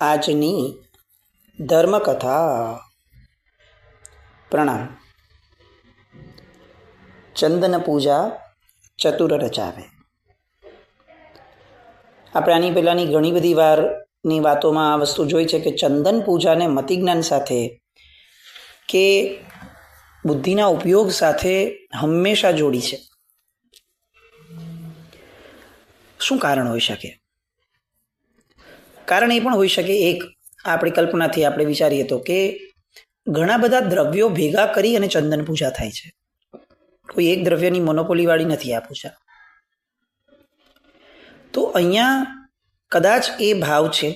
આજની ધર્મકથા. પ્રણામ. ચંદન પૂજા ચતુર રચાવે. આપણે આની પહેલાંની ઘણી બધી વારની વાતોમાં આ વસ્તુ જોઈ છે કે ચંદન પૂજાને મતિજ્ઞાન સાથે કે બુદ્ધિના ઉપયોગ સાથે હંમેશા જોડી છે. શું કારણ હોઈ શકે? કારણ એ પણ હોઈ શકે, એક આપણી કલ્પનાથી આપણે વિચારીએ તો કે ઘણા બધા દ્રવ્યો ભેગા કરી અને ચંદન પૂજા થાય છે. કોઈ એક દ્રવ્યની મોનોપોલી વાળી નથી આ પૂજા. તો અહીંયા કદાચ એ ભાવ છે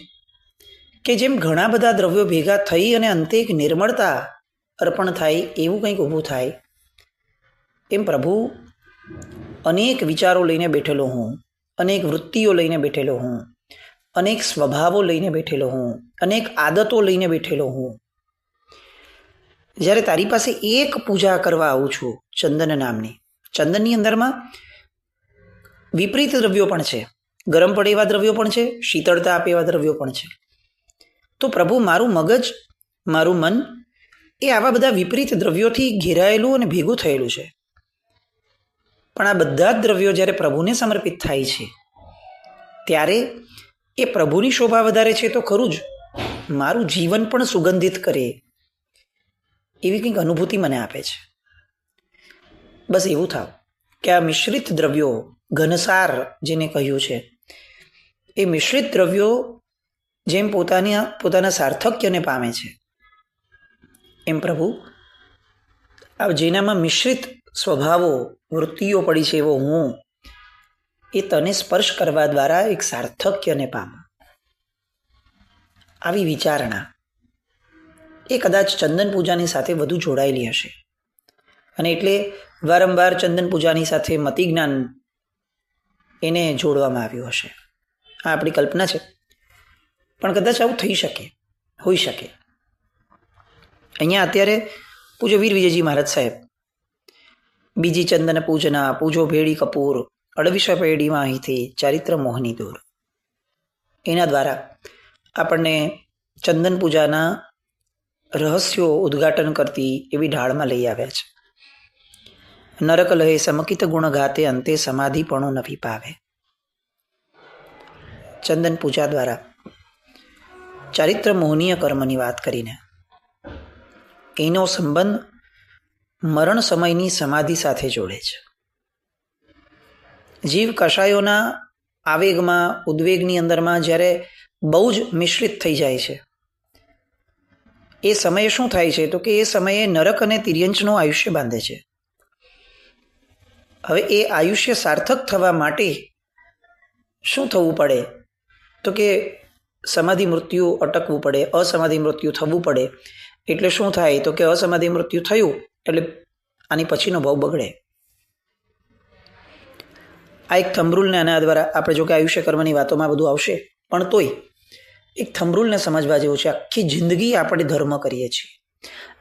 કે જેમ ઘણા બધા દ્રવ્યો ભેગા થઈ અને અંતે એક નિર્મળતા અર્પણ થાય એવું કંઈક ઊભું થાય, એમ પ્રભુ અનેક વિચારો લઈને બેઠેલો હું, અનેક વૃત્તિઓ લઈને બેઠેલો હું, અનેક સ્વભાવો લઈને બેઠેલો હું, અનેક આદતો લઈને બેઠેલો હું. જ્યારે તારી પાસે એક પૂજા કરવા આવું છું ચંદન નામની, ચંદનની અંદરમાં વિપરીત દ્રવ્યો પણ છે, ગરમ પડે એવા દ્રવ્યો પણ છે, શીતળતા આપે એવા દ્રવ્યો પણ છે. તો પ્રભુ મારું મગજ, મારું મન એ આવા બધા વિપરીત દ્રવ્યોથી ઘેરાયેલું અને ભેગું થયેલું છે. પણ આ બધા જ દ્રવ્યો જ્યારે પ્રભુને સમર્પિત થાય છે ત્યારે એ પ્રભુની શોભા વધારે છે તો ખરું જ, મારું જીવન પણ સુગંધિત કરે એવી કંઈક અનુભૂતિ મને આપે છે. બસ એવું થાવ કે આ મિશ્રિત દ્રવ્યો, ઘનસાર જેને કહ્યું છે, એ મિશ્રિત દ્રવ્યો જેમ પોતાના સાર્થક્યને પામે છે, એમ પ્રભુ આ જેનામાં મિશ્રિત સ્વભાવો, વૃત્તિઓ પડી છે એવો હું, એ તને સ્પર્શ કરવા દ્વારા એક સાર્થક્યને પામું. આવી વિચારણા એ કદાચ ચંદન પૂજાની સાથે વધુ જોડાયેલી હશે અને એટલે વારંવાર ચંદન પૂજાની સાથે મતિજ્ઞાન એને જોડવામાં આવ્યું હશે. આ આપણી કલ્પના છે, પણ કદાચ આવું થઈ શકે, હોઈ શકે. અહીંયા અત્યારે પૂજો વીર વિજયજી મહારાજ સાહેબ બીજી ચંદન પૂજના પૂજો ભેડી કપૂર અળવિશ પેઢીમાં અહીંથી ચારિત્ર મોહની દૂર, એના દ્વારા આપણને ચંદન પૂજાના રહસ્યો ઉદ્ઘાટન કરતી એવી ઢાળમાં લઈ આવ્યા છે. નરક લહે સમકિત ગુણ ગાતે અંતે સમાધિપણું નવી પાવે. ચંદન પૂજા દ્વારા ચારિત્ર મોહનીય કર્મની વાત કરીને એનો સંબંધ મરણ સમયની સમાધિ સાથે જોડે છે. જીવ કષાયોના આવેગમાં, ઉદ્વેગની અંદરમાં જ્યારે બહુ જ મિશ્રિત થઈ જાય છે, એ સમયે શું થાય છે તો કે એ સમયે નરક અને તિર્યંચનું આયુષ્ય બાંધે છે. હવે એ આયુષ્ય સાર્થક થવા માટે શું થવું પડે તો કે સમાધિ મૃત્યુ અટકવું પડે, અસમાધિ મૃત્યુ થવું પડે. એટલે શું થાય તો કે અસમાધિ મૃત્યુ થયું એટલે આની પછીનો ભાવ બગડે. આ એક થંભરૂલને આના દ્વારા આપણે જો કે આયુષ્ય કર્મની વાતોમાં બધું આવશે, પણ તોય એક થંભરૂલને સમજવા જેવું છે. આખી જિંદગી આપણે ધર્મ કરીએ છીએ,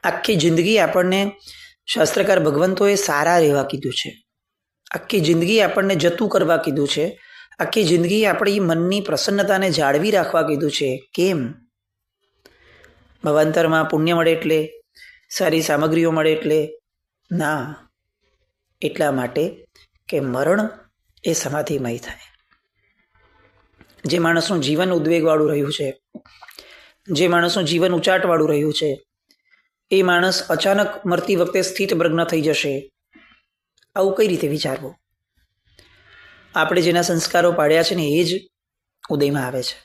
આખી જિંદગી આપણને શાસ્ત્રકાર ભગવંતોએ સારા રહેવા કીધું છે, આખી જિંદગી આપણને જતું કરવા કીધું છે, આખી જિંદગી આપણી મનની પ્રસન્નતાને જાળવી રાખવા કીધું છે. કેમ? ભવાંતરમાં પુણ્ય મળે એટલે, સારી સામગ્રીઓ મળે એટલે ના, એટલા માટે કે મરણ એ સમાધિમય થાય. જે માણસનું જીવન ઉદ્વેગવાળું રહ્યું છે, જે માણસનું જીવન ઉચાટવાળું રહ્યું છે, એ માણસ અચાનક મરતી વખતે સ્થિત પ્રજ્ઞ થઈ જશે, આવું કઈ રીતે વિચારવું? આપણે જેના સંસ્કારો પાડ્યા છે ને એ જ ઉદયમાં આવે છે.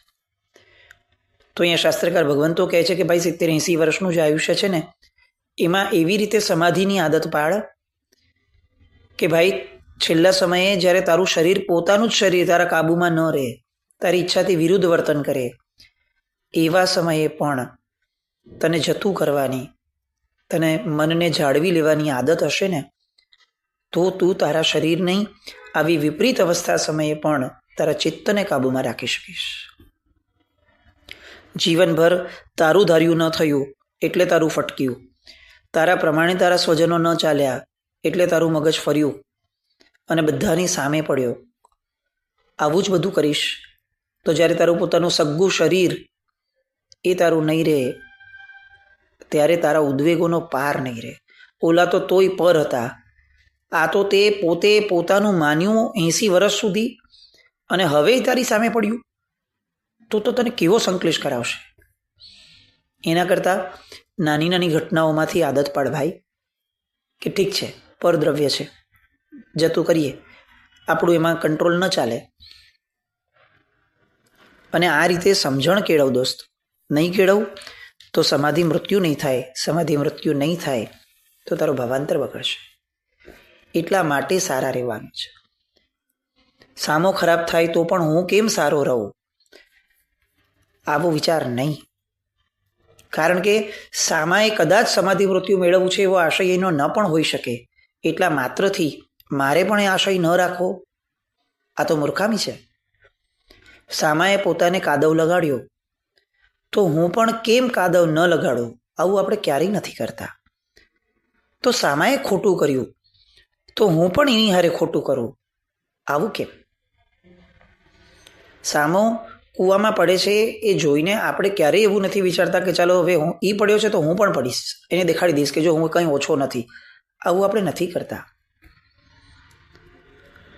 તો અહીંયા શાસ્ત્રકાર ભગવંતો કહે છે કે ભાઈ 70-80 વર્ષનું જે આયુષ્ય છે ને એમાં એવી રીતે સમાધિની આદત પાડ કે ભાઈ છેલ્લા સમયે જ્યારે તારું શરીર, પોતાનું જ શરીર તારા કાબૂમાં ન રહે, તારી ઈચ્છાથી વિરુદ્ધ વર્તન કરે, એવા સમયે પણ તને જતું કરવાની, તને મનને જાળવી લેવાની આદત હશે ને તો તું તારા શરીર નહીં, આવી વિપરીત અવસ્થા સમયે પણ તારા ચિત્તને કાબૂમાં રાખી શકીશ. જીવનભર તારું ધાર્યું ન થયું એટલે તારું ફટક્યું, તારા પ્રમાણે તારા સ્વજનો ન ચાલ્યા એટલે તારું મગજ ફર્યું અને બધાની સામે પડ્યો. આવું જ બધું કરીશ તો જ્યારે તારું પોતાનું સગ્ગું શરીર એ તારું નહીં રહે ત્યારે તારા ઉદ્વેગોનો પાર નહીં રહે. ઓલા તો તોય પર હતા, આ તો તે પોતે પોતાનું માન્યું 80 વર્ષ સુધી અને હવે તારી સામે પડ્યું તો તને કેવો સંકલેશ કરાવશે. એના કરતાં નાની નાની ઘટનાઓમાંથી આદત પાડ ભાઈ, કે ઠીક છે પરદ્રવ્ય છે, જતું કરીએ, આપણું એમાં કંટ્રોલ ન ચાલે. અને આ રીતે સમજણ કેળવ દોસ્ત. નહીં કેળવું તો સમાધિ મૃત્યુ નહીં થાય. સમાધિ મૃત્યુ નહીં થાય તો તારો ભાવાંતર બગડશે. એટલા માટે સારા રહેવાનું છે. સામો ખરાબ થાય તો પણ હું કેમ સારો રહું, આવો વિચાર નહીં. કારણ કે સામાએ કદાચ સમાધિ મૃત્યુ મેળવવું છે એવો આશય એનો ન પણ હોઈ શકે. એટલા માત્રથી મારે પણ એ આશય ન રાખવો, આ તો મૂર્ખામી છે. સામાએ પોતાને કાદવ લગાડ્યો તો હું પણ કેમ કાદવ ન લગાડું, આવું આપણે ક્યારેય નથી કરતા. તો સામાએ ખોટું કર્યું તો હું પણ એની હારે ખોટું કરું, આવું કેમ? સામો કૂવામાં પડે છે એ જોઈને આપણે ક્યારેય એવું નથી વિચારતા કે ચાલો હવે હું એ પડ્યો છે તો હું પણ પડીશ, એને દેખાડી દઈશ કે જો હું કંઈ ઓછો નથી. આવું આપણે નથી કરતા.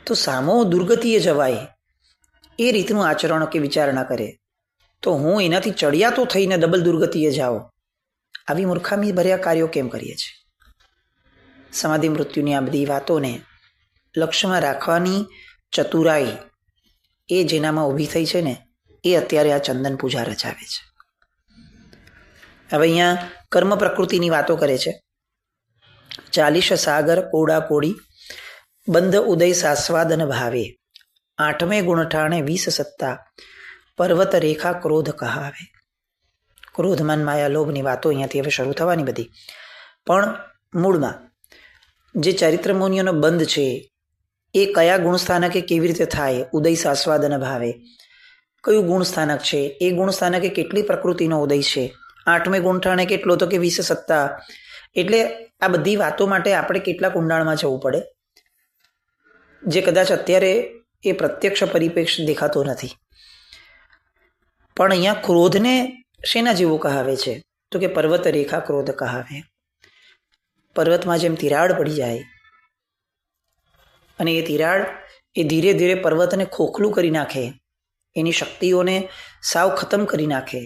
તો સામો દુર્ગતિએ જવાય એ રીતનું આચરણ કે વિચારણા કરે તો હું એનાથી ચડિયાતો થઈને ડબલ દુર્ગતિએ જાઓ, આવી મૂર્ખામી ભર્યા કાર્યો કેમ કરીએ છીએ? સમાધિ મૃત્યુની આ બધી વાતોને લક્ષ્યમાં રાખવાની ચતુરાઈ એ જેનામાં ઊભી થઈ છે ને એ અત્યારે આ ચંદન પૂજા રચાવે છે. હવે અહીંયા કર્મ પ્રકૃતિની વાતો કરે છે. 40 સાગર કોડા કોડી બંધ ઉદય સાસ્વાદન ભાવે, 8મે ગુણઠાણે 20 સત્તા પર્વત રેખા ક્રોધ કહાવે. ક્રોધ મન માયા લોભની વાતો અહીંયાથી હવે શરૂ થવાની બધી. પણ મૂળમાં જે ચરિત્ર મુનિઓનો બંધ છે એ કયા ગુણસ્થાનકે કેવી રીતે થાય? ઉદય સાસ્વાદન ભાવે, કયું ગુણસ્થાનક છે? એ ગુણસ્થાનકે કેટલી પ્રકૃતિનો ઉદય છે? 8મે ગુણઠાણે કેટલો? તો કે 20 સત્તા. એટલે આ બધી વાતો માટે આપણે કેટલાક ઊંડાણમાં જવું પડે, જે કદાચ અત્યારે એ પ્રત્યક્ષ પરિપ્રેક્ષ દેખાતો નથી. પણ અહીંયા ક્રોધને શેના જેવું કહાવે છે? તો કે પર્વત રેખા ક્રોધ કહાવે. પર્વતમાં જેમ તિરાડ પડી જાય અને એ તિરાડ એ ધીરે ધીરે પર્વતને ખોખલું કરી નાખે, એની શક્તિઓને સાવ ખતમ કરી નાખે,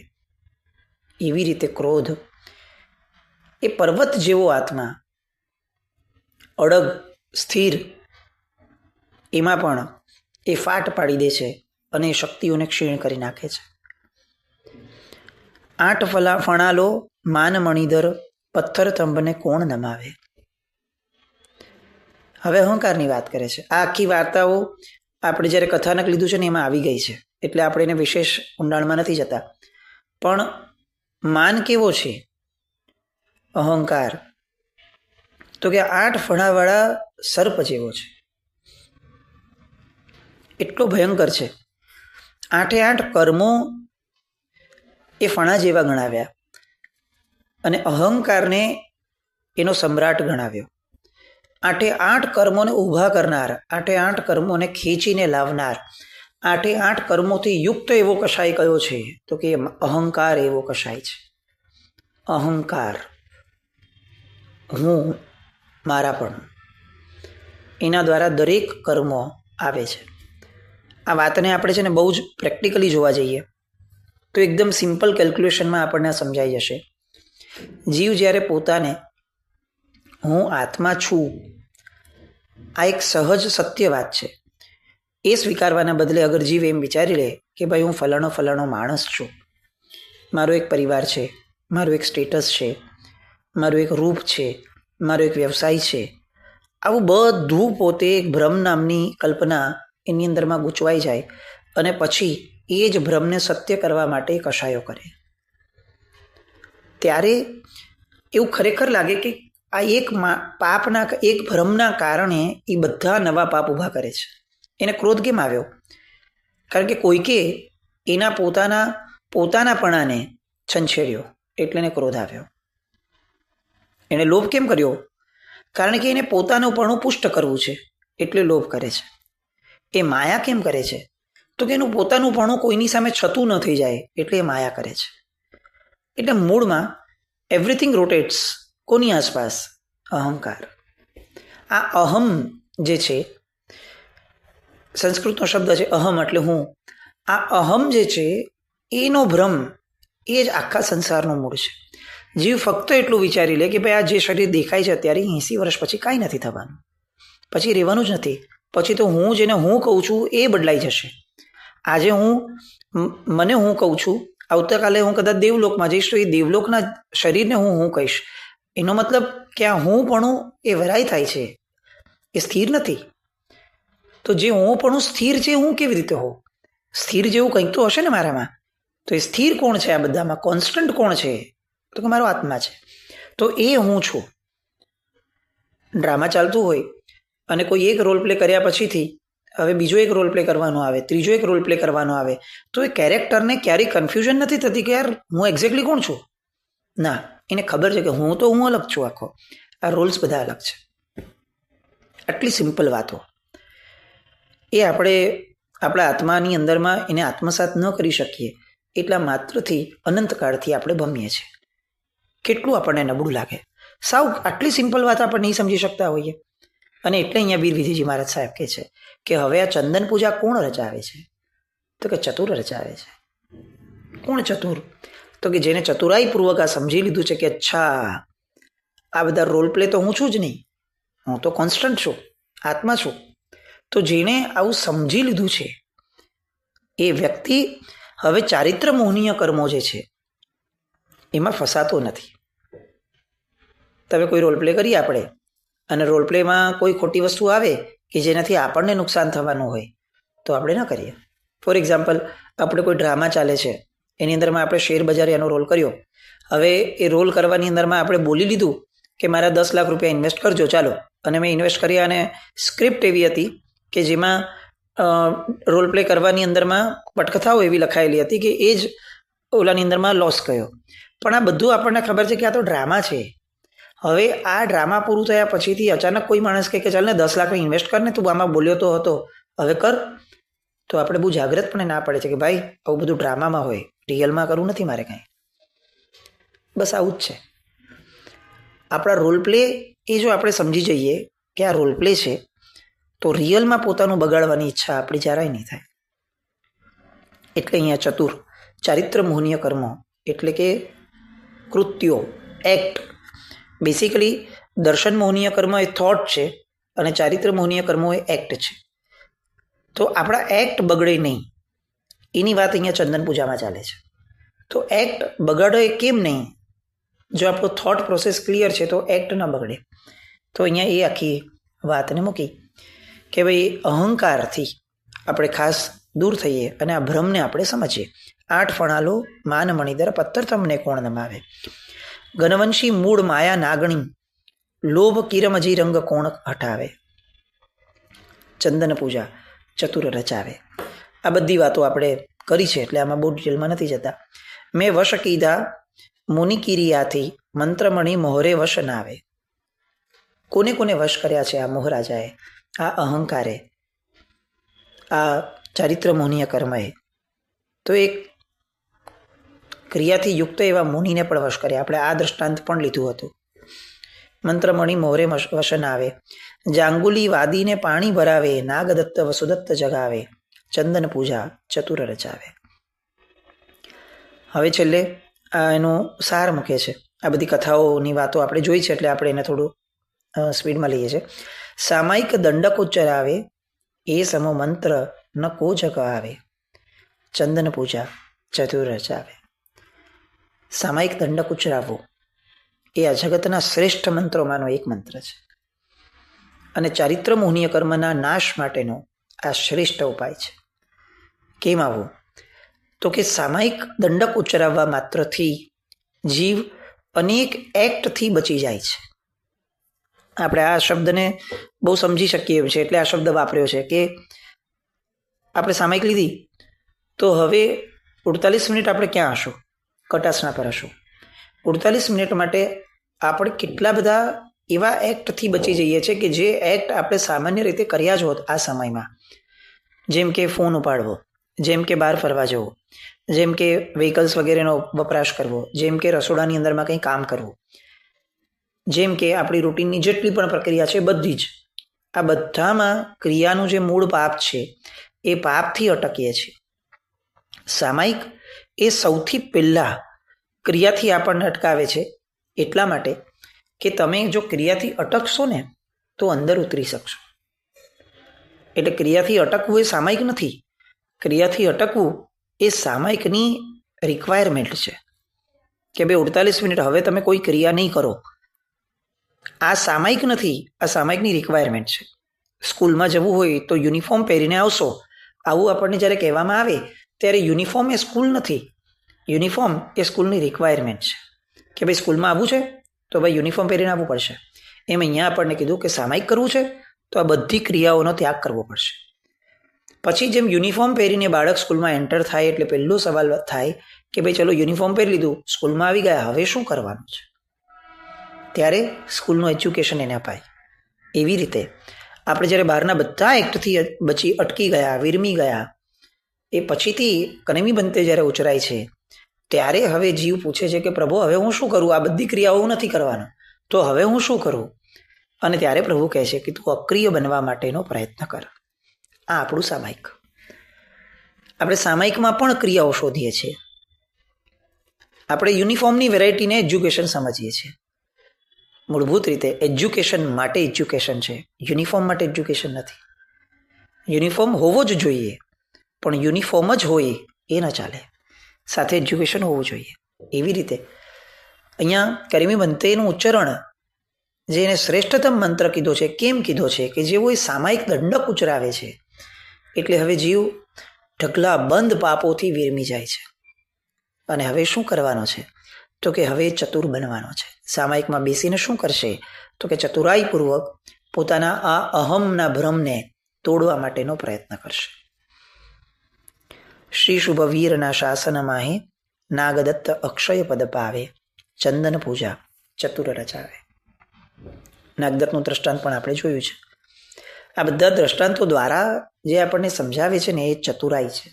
એવી રીતે ક્રોધ એ પર્વત જેવો આત્મા અડગ સ્થિર એમાં પણ એ ફાટ પાડી દે છે અને એ શક્તિઓને ક્ષીણ કરી નાખે છે. 8 ફણાલો માન મણિધર પથ્થર થંભને કોણ નમાવે. હવે અહંકારની વાત કરે છે. આ આખી વાર્તાઓ આપણે જ્યારે કથાનક લીધું છે ને એમાં આવી ગઈ છે, એટલે આપણે એને વિશેષ ઊંડાણમાં નથી જતા. પણ માન કેવો છે? અહંકાર તો કે 8 ફણાવાળા સર્પ જેવો છે, એટલો ભયંકર છે. 8 કર્મો એ ફણા જેવા ગણાવ્યા અને અહંકારને એનો સમ્રાટ ગણાવ્યો. 8 કર્મોને ઊભા કરનાર, 8 કર્મોને ખેંચીને લાવનાર, 8 કર્મોથી યુક્ત એવો કશાય કયો છે? તો કે અહંકાર એવો કશાય છે. અહંકાર, હું, મારાપણ, એના દ્વારા દરેક કર્મો આવે છે. આ વાતને આપણે છે ને બહુ જ પ્રેક્ટિકલી જોવા જઈએ તો એકદમ સિમ્પલ કેલ્ક્યુલેશનમાં આપણને સમજાઈ જશે. જીવ જ્યારે પોતાને હું આત્મા છું, આ એક સહજ સત્ય વાત છે, એ સ્વીકારવાના બદલે અગર જીવ એમ વિચારી લે કે ભાઈ હું ફલાણો માણસ છું, મારો એક પરિવાર છે, મારું એક સ્ટેટસ છે, મારું એક રૂપ છે, મારો એક વ્યવસાય છે, આવું બધું પોતે એક ભ્રમ નામની કલ્પના એની અંદરમાં ગૂંચવાઈ જાય અને પછી એ જ ભ્રમને સત્ય કરવા માટે કશાયો કરે, ત્યારે એવું ખરેખર લાગે કે આ એક પાપના, એક ભ્રમના કારણે એ બધા નવા પાપ ઊભા કરે છે. એને ક્રોધ કેમ આવ્યો? કારણ કે કોઈકે એના પોતાનાપણાને છંછેડ્યો એટલે એને ક્રોધ આવ્યો. એને લોભ કેમ કર્યો? કારણ કે એને પોતાનુંપણું પુષ્ટ કરવું છે એટલે લોભ કરે છે. એ માયા કેમ કરે છે? તો કે એનું પોતાનુંપણું કોઈની સામે છતું ન થઈ જાય એટલે એ માયા કરે છે. એટલે મૂળમાં એવરીથિંગ રોટેટ્સ કોની આસપાસ? અહંકાર. આ અહમ જે છે, સંસ્કૃતનો શબ્દ છે અહમ એટલે હું. આ અહમ જે છે એનો ભ્રમ એ જ આખા સંસારનું મૂળ છે. જીવ ફક્ત એટલું વિચારી લે કે ભાઈ આ જે શરીર દેખાય છે અત્યારે 80 વર્ષ પછી કાંઈ નથી થવાનું, પછી રહેવાનું જ નથી, પછી તો હું જેને હું કહું છું એ બદલાઈ જશે. આજે મને હું કહું છું, આવતીકાલે હું કદાચ દેવલોકમાં જઈશ તો એ દેવલોકના શરીરને હું કહીશ. એનો મતલબ કે આ હું પણ એ વરાય થાય છે, એ સ્થિર નથી. તો જે હું પણ સ્થિર છે હું કેવી રીતે હોઉં? સ્થિર જેવું કંઈક તો હશે ને મારામાં. તો એ સ્થિર કોણ છે આ બધામાં? કોન્સ્ટન્ટ કોણ છે? તો કે મારો આત્મા છે. તો એ હું છું. ડ્રામા ચાલતું હોય અને કોઈ એક રોલ પ્લે કર્યા પછીથી હવે બીજો એક રોલ પ્લે કરવાનો આવે, ત્રીજો એક રોલ પ્લે કરવાનો આવે, તો એ કેરેક્ટરને ક્યારેય કન્ફ્યુઝન નથી થતી કે યાર હું એક્ઝેક્ટલી કોણ છું. ના, એને ખબર છે કે હું અલગ છું, આખો આ રોલ્સ બધા અલગ છે. આટલી સિમ્પલ વાતો એ આપણે આપણા આત્માની અંદરમાં એને આત્મસાત ન કરી શકીએ એટલા માત્રથી અનંતકાળથી આપણે ભમીએ છીએ. કેટલું આપણને નબળું લાગે. સાવ આટલી સિમ્પલ વાત આપણે નહીં સમજી શકતા હોઈએ. અને એટલે અહીંયા વીર વિધિજી મહારાજ સાહેબ કહે છે કે હવે આ ચંદન પૂજા કોણ રચાવે છે? તો કે ચતુર રચાવે છે. કોણ ચતુર? તો કે જેને ચતુરાઈપૂર્વક આ સમજી લીધું છે કે અચ્છા આ બધા રોલ પ્લે તો હું છું જ નહીં, હું તો કોન્સ્ટન્ટ છું, આત્મા છું. તો જેણે આવું સમજી લીધું છે એ વ્યક્તિ હવે ચારિત્ર મોહનીય કર્મો જે છે એમાં ફસાતો નથી. તમે કોઈ રોલ પ્લે કરીએ આપણે અને રોલ પ્લેમાં કોઈ ખોટી વસ્તુ આવે કે જેનાથી આપણને નુકસાન થવાનું હોય તો આપણે ન કરીએ. ફોર એક્ઝામ્પલ, આપણે કોઈ ડ્રામા ચાલે છે એની અંદરમાં આપણે શેર બજારિયાનો રોલ કર્યો. હવે એ રોલ કરવાની અંદરમાં આપણે બોલી લીધું કે મારા 10 લાખ રૂપિયા ઇન્વેસ્ટ કરજો ચાલો, અને મેં ઇન્વેસ્ટ કર્યા અને સ્ક્રિપ્ટ એવી હતી કે જેમાં રોલ પ્લે કરવાની અંદરમાં પટકથાઓ એવી લખાયેલી હતી કે એ જ ઓલાની અંદરમાં લોસ ગયો. પણ આ બધું આપણને ખબર છે કે આ તો ડ્રામા છે. હવે આ ડ્રામા પૂરું થયા પછીથી અચાનક કોઈ માણસ કહે કે ચાલ ને 10 લાખ ઇન્વેસ્ટ કર ને, તું આમાં બોલ્યો તો હતો હવે કર. તો આપણે બહુ જાગ્રતપણે ના પડે છે કે ભાઈ આવું બધું ડ્રામામાં હોય, રિયલમાં કરવું નથી મારે કાંઈ. બસ આવું જ છે આપણા રોલ પ્લે. એ જો આપણે સમજી જઈએ કે આ રોલ પ્લે છે તો રિયલમાં પોતાનું બગાડવાની ઈચ્છા આપણી જરાય નહીં થાય. એટલે અહીંયા ચતુર ચારિત્ર મોહનીય કર્મો એટલે કે કૃત્યો, એક્ટ. બેસિકલી દર્શન મોહનીય કર્મ એ થોટ છે અને ચારિત્ર મોહનીય કર્મો એ એક્ટ છે. તો આપણા એક્ટ બગડે નહીં એની વાત અહીંયા ચંદન પૂજામાં ચાલે છે. તો એક્ટ બગાડે કેમ નહીં? જો આપણો થોટ પ્રોસેસ ક્લિયર છે તો એક્ટ ન બગડે. તો અહીંયા એ આખી વાતને મૂકી કે ભાઈ અહંકારથી આપણે ખાસ દૂર થઈએ અને આ ભ્રમને આપણે સમજીએ. 8 ફણાલો માન મણિધર પત્તર તમને કોણ નમાવે, ગનવંશી મૂળ માયા નાગણી, લોભ કિરમજી રંગ કોણ હટાવે, ચંદન પૂજા ચતુર રચાવે. આ બધી વાતો આપણે કરી છે એટલે આમાં બહુ ડિટેલમાં નથી જતા. મેં વશ કીધા મુનિકિરિયાથી મંત્રમણી મોહરે વશ નાવે. કોને કોને વશ કર્યા છે આ મોહરાજાએ? આ અહંકારે, આ ચારિત્ર મોહનીય કર્મએ. તો એક ક્રિયાથી યુક્ત એવા મુનિને પણ વશ કર્યા. આપણે આ દ્રષ્ટાંત પણ લીધું હતું. મંત્રમણી મોહરે વશન આવે, જાંગુલી વાદીને પાણી ભરાવે, નાગદત્ત વસુદત્ત જગાવે, ચંદન પૂજા ચતુર રચાવે. હવે છેલ્લે આ એનો સાર મૂકે છે. આ બધી કથાઓની વાતો આપણે જોઈ છે એટલે આપણે એને થોડું સ્પીડમાં લઈએ છીએ. સામાયિક દંડક ઉચ્ચરાવે, એ સમો મંત્ર ન કો જગ આવે, ચંદન પૂજા ચતુર રચાવે. સામાયિક દંડક ઉચ્ચરાવવું એ આ જગતના શ્રેષ્ઠ મંત્રોમાંનો એક મંત્ર છે અને ચારિત્ર મોહનીય કર્મના નાશ માટેનો આ શ્રેષ્ઠ ઉપાય છે. કેમ આવું? તો કે સામાયિક દંડક ઉચ્ચરાવવા માત્રથી જીવ અનેક એક્ટથી બચી જાય છે. આપણે આ શબ્દને બહુ સમજી શકીએ એમ છે એટલે આ શબ્દ વાપર્યો છે કે આપણે સામાયિક લીધી તો હવે 48 મિનિટ આપણે ક્યાં હશું? કટાસના પર હશું. 48 મિનિટ માટે આપણે કેટલા બધા એવા એક્ટથી બચી જઈએ છીએ કે જે એક્ટ આપણે સામાન્ય રીતે કર્યા જ હોત આ સમયમાં. જેમ કે ફોન ઉપાડવો, જેમ કે બહાર ફરવા જવું, જેમ કે વ્હીકલ્સ વગેરેનો વપરાશ કરવો, જેમ કે રસોડાની અંદરમાં કંઈ કામ કરવું, જેમ કે આપણી રૂટીનની જેટલી પણ પ્રક્રિયા છે બધી જ, આ બધામાં ક્રિયાનું જે મૂળ પાપ છે એ પાપથી અટકીએ છીએ. સામાયિક એ સૌથી પહેલાં ક્રિયાથી આપણને અટકાવે છે, એટલા માટે કે તમે જો ક્રિયાથી અટકશો ને તો અંદર ઉતરી શકશો. એટલે ક્રિયાથી અટકવું એ સામાયિક નથી. ક્રિયાથી અટકવું એ સામાયિકની રિક્વાયરમેન્ટ છે કે ભાઈ 48 મિનિટ હવે તમે કોઈ ક્રિયા નહીં કરો. આ સામાયિક નથી, આ સામાયિકની રિક્વાયરમેન્ટ છે. સ્કૂલમાં જવું હોય તો યુનિફોર્મ પહેરીને આવશો, આવું આપણને જ્યારે કહેવામાં આવે ત્યારે યુનિફોર્મ એ સ્કૂલ નથી, યુનિફોર્મ એ સ્કૂલની રિક્વાયરમેન્ટ છે કે ભાઈ સ્કૂલમાં આવવું છે તો ભાઈ યુનિફોર્મ પહેરીને આવવું પડશે. એમ અહીંયા આપણને કીધું કે સામાયિક કરવું છે તો આ બધી ક્રિયાઓનો ત્યાગ કરવો પડશે. પછી જેમ યુનિફોર્મ પહેરીને બાળક સ્કૂલમાં એન્ટર થાય એટલે પહેલો સવાલ થાય કે ભાઈ ચલો યુનિફોર્મ પહેરી લીધું, સ્કૂલમાં આવી ગયા, હવે શું કરવાનું છે? ત્યારે સ્કૂલનું એજ્યુકેશન એને અપાય. એવી રીતે આપણે જ્યારે બહારના બધા એક્ટથી અટકી ગયા, વિરમી ગયા, એ પછીથી કનેમી બનતે જ્યારે ઉચરાય છે ત્યારે હવે જીવ પૂછે છે કે પ્રભુ હવે હું શું કરું? આ બધી ક્રિયાઓ નથી કરવાનો, તો હવે હું શું કરું? અને ત્યારે પ્રભુ કહે છે કે તું અક્રિય બનવા માટેનો પ્રયત્ન કર. આ આપણું સામાયિક. આપણે સામાયિકમાં પણ ક્રિયાઓ શોધીએ છીએ. આપણે યુનિફોર્મની વેરાયટીને એજ્યુકેશન સમજીએ છીએ. મૂળભૂત રીતે એજ્યુકેશન માટે એજ્યુકેશન છે, યુનિફોર્મ માટે એજ્યુકેશન નથી. યુનિફોર્મ હોવો જ જોઈએ, પણ યુનિફોર્મ જ હોય એ ન ચાલે, સાથે એજ્યુકેશન હોવું જોઈએ. એવી રીતે અહીંયા કરીમી બંતેનું ઉચ્ચારણ જે એને શ્રેષ્ઠતમ મંત્ર કીધો છે, કેમ કીધો છે કે જેવો એ સામાયિક દંડક ઉચ્ચારાવે છે એટલે હવે જીવ ઢગલા બંધ પાપોથી વિરમી જાય છે. અને હવે શું કરવાનો છે? તો કે હવે ચતુર બનવાનો છે. સામાયિકમાં બેસીને શું કરશે? તો કે ચતુરાઈપૂર્વક પોતાના આ અહમના ભ્રમને તોડવા માટેનો પ્રયત્ન કરશે. શ્રી શુભ વીરના શાસન માહે નાગદત્ત અક્ષય પદ પાવે, ચંદન પૂજા ચતુર રચાવે. નાગદત્તનું દ્રષ્ટાંત પણ આપણે જોયું છે. આ બધા દ્રષ્ટાંતો દ્વારા જે આપણને સમજાવે છે ને એ ચતુરાઈ છે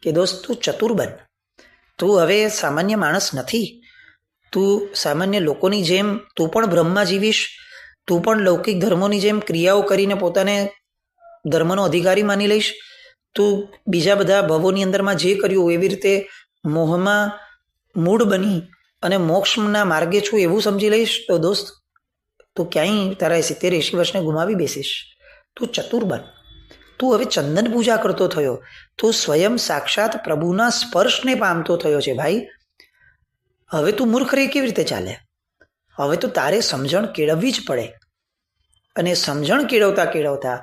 કે દોસ્ત તું ચતુર બન. તું હવે સામાન્ય માણસ નથી. તું સામાન્ય લોકોની જેમ તું પણ બ્રહ્મમાં જીવીશ, તું પણ લૌકિક ધર્મોની જેમ ક્રિયાઓ કરીને પોતાને ધર્મનો અધિકારી માની લઈશ. તું બીજા બધા ભવોની અંદરમાં જે કર્યું એવી રીતે મોહમાં મૂળ બની અને મોક્ષના માર્ગે છું એવું સમજી લઈશ. તો દોસ્ત તું ક્યાંય તારા 70-80 વર્ષને ગુમાવી બેસીશ. તું ચતુર બન. તું હવે ચંદન પૂજા કરતો થયો, તું સ્વયં સાક્ષાત પ્રભુના સ્પર્શને પામતો થયો છે ભાઈ. હવે તું મૂર્ખ રહે કેવી રીતે ચાલે? હવે તો તારે સમજણ કેળવવી જ પડે. અને સમજણ કેળવતા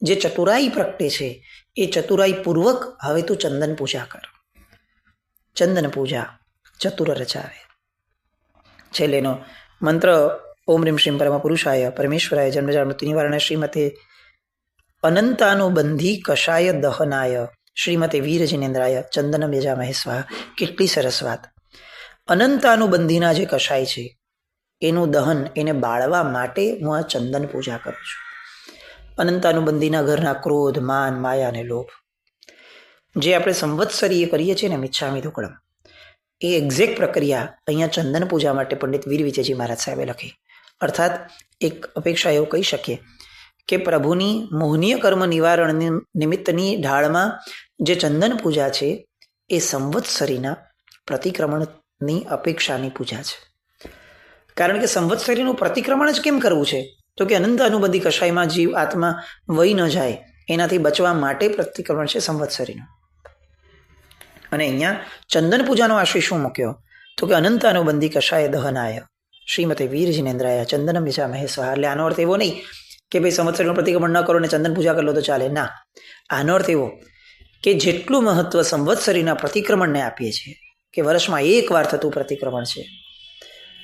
જે ચતુરાઈ પ્રગટે છે એ ચતુરાઈ પૂર્વક હવે તું ચંદન પૂજા કર. ચંદન પૂજા ચતુર રચાવે. છેલ્લેનો મંત્ર ઓમ રીમ શ્રીમ પરમ પુરુષાય પરમેશ્વરાય જન્મજાળ મૃત્યુ નિવારણાય શ્રીમતે અનંતાનુબંધી કષાય દહનાય શ્રીમતે વીર જિનેન્દ્રાય ચંદનમ યજામહે સ્વાહા. કેટલી સરસ વાત! અનંતાનુબંધીના જે કષાય છે એનું દહન, એને બાળવા માટે હું આ ચંદન પૂજા કરું છું. અનંતાનુબંધીના ઘરના ક્રોધ, માન, માયા અને લોભ જે આપણે સંવત્સરીય કરીએ છીએ ને મિચ્છામિ દુક્કડમ, એ એક્ઝેક્ટ પ્રક્રિયા અહીંયા ચંદન પૂજા માટે પંડિત વીર વિજયજી મહારાજ સાહેબે લખી. અર્થાત એક અપેક્ષા એવું કહી શકીએ કે પ્રભુની મોહનીય કર્મ નિવારણ નિમિત્તની ઢાળમાં જે ચંદન પૂજા છે એ સંવત્સરીના પ્રતિક્રમણની અપેક્ષાની પૂજા છે. કારણ કે સંવત્સરીનું પ્રતિક્રમણ જ કેમ કરવું છે? તો કે અનંત અનુબંધી કષાયમાં જીવ આત્મા વહી ન જાય એનાથી બચવા માટે પ્રતિક્રમણ છે સંવત્સરીનું. અને અહીંયા ચંદન પૂજાનો આશય શું મૂક્યો? તો કે અનંત અનુબંધી કષાય દહનાય શ્રીમતે વીર જિનેન્દ્રાય ચંદનમ યજામહે સ્વાહા. એટલે આનો અર્થ એવો નહીં કે ભાઈ સંવત્સરીનું પ્રતિક્રમણ ન કરો ને ચંદન પૂજા કરી લો તો ચાલે. ના, આનો અર્થ એવો કે જેટલું મહત્વ સંવત્સરીના પ્રતિક્રમણને આપીએ છીએ કે વર્ષમાં એક વાર થતું પ્રતિક્રમણ છે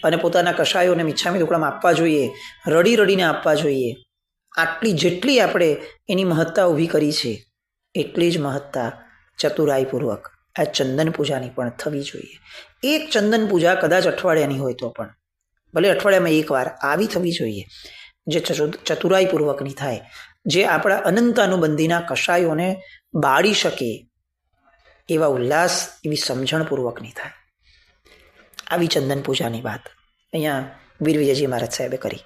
અને પોતાના કષાયોને મિચ્છામી દુક્કડમ આપવા જોઈએ, રડી રડીને આપવા જોઈએ, આટલી જેટલી આપણે એની મહત્તા ઊભી કરી છે એટલી જ મહત્તા ચતુરાઈપૂર્વક આ ચંદન પૂજાની પણ થવી જોઈએ. એક ચંદન પૂજા કદાચ અઠવાડિયાની હોય તો પણ ભલે અઠવાડિયામાં એકવાર આવી થવી જોઈએ, જે ચતુરાઈપૂર્વકની થાય, જે આપણા અનંત અનુબંધીના કષાયોને બાળી શકે, એવા ઉલ્લાસ, એવી સમજણપૂર્વકની થાય. આવી ચંદન પૂજાની વાત અહીંયા વીર વિજયજી મહારાજ સાહેબે કરી.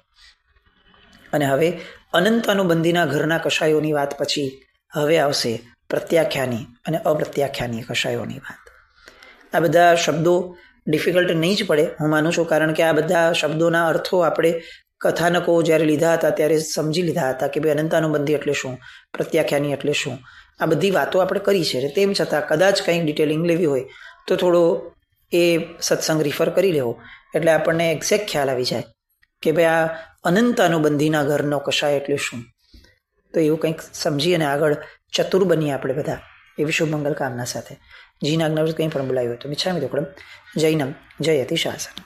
અને હવે અનંત અનુબંધીના ઘરના કશાયોની વાત પછી હવે આવશે પ્રત્યાખ્યાની અને અપ્રત્યાખ્યાની કશાયોની વાત. આ બધા શબ્દો ડિફિકલ્ટ નહીં જ પડે, હું માનું છું, કારણ કે આ બધા શબ્દોના અર્થો આપણે કથાનકો જ્યારે લીધા હતા ત્યારે સમજી લીધા હતા કે ભાઈ અનંતાનુબંધી એટલે શું, પ્રત્યાખ્યાની એટલે શું. આ બધી વાતો આપણે કરી છે. તેમ છતાં કદાચ કંઈક ડિટેલિંગ લેવી હોય તો થોડો એ સત્સંગ રિફર કરી લેવો, એટલે આપણને એક્ઝેક્ટ ખ્યાલ આવી જાય કે ભાઈ આ અનંત અનુબંધીના ઘરનો કશાય એટલે શું. તો એવું કંઈક સમજી અને આગળ ચતુર બનીએ આપણે બધા, એવી શુભ મંગલ કામના સાથે. જીના આજ્ઞા કંઈ પણ બોલાયું હોય તો મિચ્છામિ દુક્કડમ. જૈનમ જયતિ શાસન.